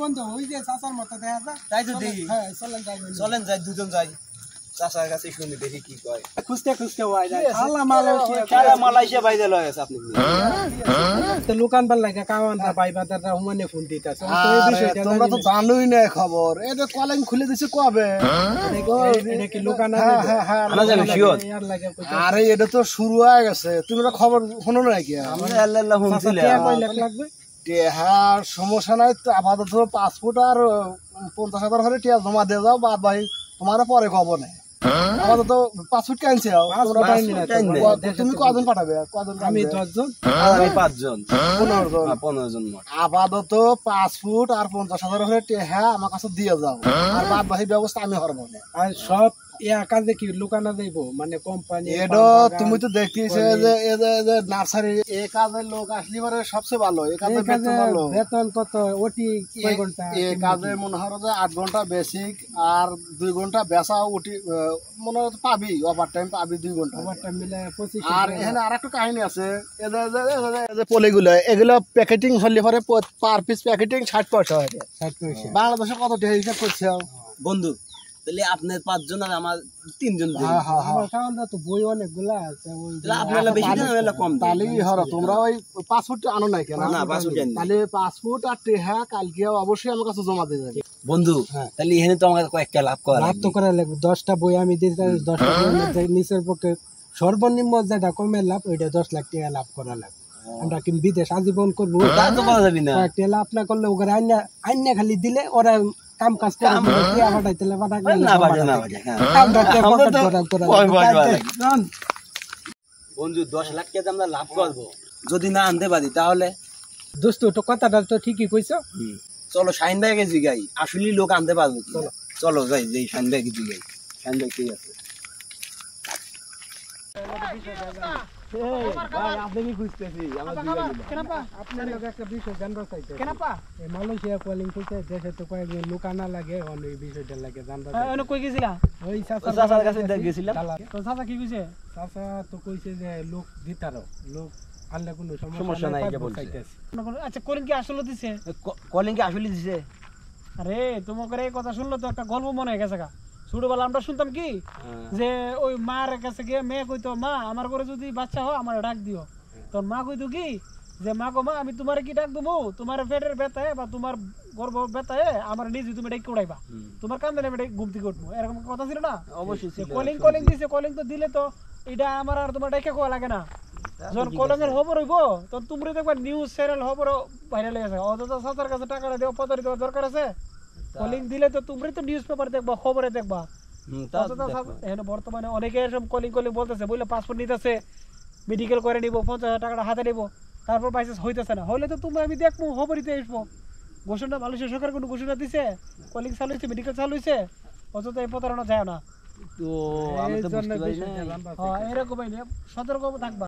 বন্ধু ওই যে চাচার মতো দেখা যায় তাই তো দেখি হ্যাঁ চলেন যাই দুজন যাই চাচার কাছে শুনি দেখি কি কয় খুঁজতে খুঁজতে হয় যায় মালয়েশিয়া বাইরে লয় আছে আপনি তো লোকান ভাল লাগে কাওয়ানটা ভাই বাদাররা হুমানে ফোন দিতেছে তোমরা তো জানোই না খবর এটা কলিং খুলে দিছে কবে এটা কি লোকান না জানি শিওর আরে এটা তো শুরু হয়ে গেছে তুমি তো খবর শোনো না কি আমরা আল্লাহ শুনছিলাম লাগবে হ্যাঁ সমস্যা নাই তো আপাতত পাসপোর্ট আর 50,000 হলে টিয়া জমা দিয়ে যাও বাদ ভাই তোমারও পরে খবর নেই আপাতত পাসপোর্ট ক্যান্সি তুমি কজন পাঠাবে কজন আমি 10 জন আমি 5 জন 15 জন আপাতত পাসপোর্ট আর 50,000 হলে টিয়া আমার কাছে দিয়ে যাও আর বাদ বাকি ব্যবস্থা আমি করবো না আর সব কাজে কি লুকানো যাইব মানে কোম্পানি এটা তুমি তো দেখতেছে যে নার্সারি এই কাজের লোক আসলে পরে সবচেয়ে ভালো এই কাজে বেতন কত ওটি কয় ঘন্টা এই কাজে মনে হয় যে 8 ঘন্টা বেসিক আর 2 ঘন্টা বেসা ওটি মনে হয় পাবি ওভার টাইম পাবি 2 ঘন্টা ওভার টাইম মিলে 25 আর এখানে আরেকটা কাহিনী আছে এই যে পলিগুলো এগুলো প্যাকেটিং হলে পরে পার পিস প্যাকেটিং 60 পয়সা হয় 60 পয়সা বাংলাদেশে কত টাকা হিসাব করছে বন্ধু তাহলে আপনার 5 জন আর আমার 3 জন আমার কাওয়ানটা তো বই অনেকগুলা আছে ওই আপনারা বেশি দিন হলো কম তাহলেই হলো তোমরা ওই পাসপোর্ট আনো নাই কেন না পাসপোর্ট আনি তাহলে পাসপোর্ট আর টেহা কালকে অবশ্যই আমার কাছে জমা দিয়ে যাবে বন্ধু তাহলে এখানে তো আমাদের কয়েকটা লাভ করা লাগবে 10টা বই আমি দিতে 10টা বইয়ের মধ্যে নিচের পক্ষে সর্বনিম্ন যেটা কমের লাভ ওইটা 10 লাখ টাকা লাভ করা লাগবে আমরা কি বিদেশ আজীবন করবো তা তো করা যাবে না একটা লাভ না করলে ওকে আইনা খালি দিলে ওরা কাম কাজ করে পাঠাইতে বন্ধু 10 লাখ টাকা আমরা লাভ করবো যদি না আনতে পারি তাহলে দোস্ত তো কথাটা তো ঠিকই কইছো চলো শাইন ভাইকে জিগাই আসলে লোক আনতে পারবো চলো যাই যেই শাইন ভাইকে জিগাই শাইন ভাই ঠিক আছে মালয়েশিয়া কলিং কইছে দেশে তো কয়েকজন লোক আনা লাগে ওই বিষয়টা লাগে জানবা কই গেছিলা ওই চাচার কাছে গেছিলাম তো চাচা কি কইছে চাচা তো কইছে যে লোক দিতারো লোক আনলে কোনো সমস্যা নাই আচ্ছা কলিং কি আসলে দিছে আরে তোমাকে এই কথা শুনলো তো একটা গল্প মনে হয়ে গেছে ছোটবেলা আমরা শুনতাম কি যে ওই মার কাছে গিয়ে মেয়ে কইতো মা আমার ঘরে যদি বাচ্চা হয় আমার ডাক দিও তোর মা কইতো কি যে মা গো মা আমি তোমার কি ডাক দেবো তোমার পেটের ব্যথায় বা তোমার গর্ভ ব্যথায় আমার নিজে তুমি ডেকে উড়াইবা তোমার কান্দে আমি ঘুম থেকে উঠবো এরকম কথা ছিল না অবশ্যই কলিং দিছে কলিং তো দিলে তো এটা আমার আর তোমার ডেকে কোয়া লাগে না যখন কলিংয়ের খবর হইব তখন তুমি দেখবা নিউজ চ্যানেল খবর ভাইরাল হয়ে গেছে অথচ সরকার কাছে টাকাটা দেওয়া পদারি দেওয়ার দরকার আছে কলিং দিলে তো তুমি তো নিউজ পেপার দেখবা খবরে দেখবা বর্তমানে অনেকে এরকম কলিং বলতেছে বলে পাসপোর্ট নিতেছে মেডিকেল করে নিব 50,000 টাকাটা হাতে নিব তারপর বাইসেস হইতেছে না হলে তো তুমি আমি দেখবো খবরই আসবো ঘোষণা মালয়েশিয়া সরকার কোনো ঘোষণা দিছে কলিং চালু হয়েছে মেডিকেল চালু হয়েছে অথচ এই প্রতারণা যায় না তো এরকমই সতর্ক থাকবা।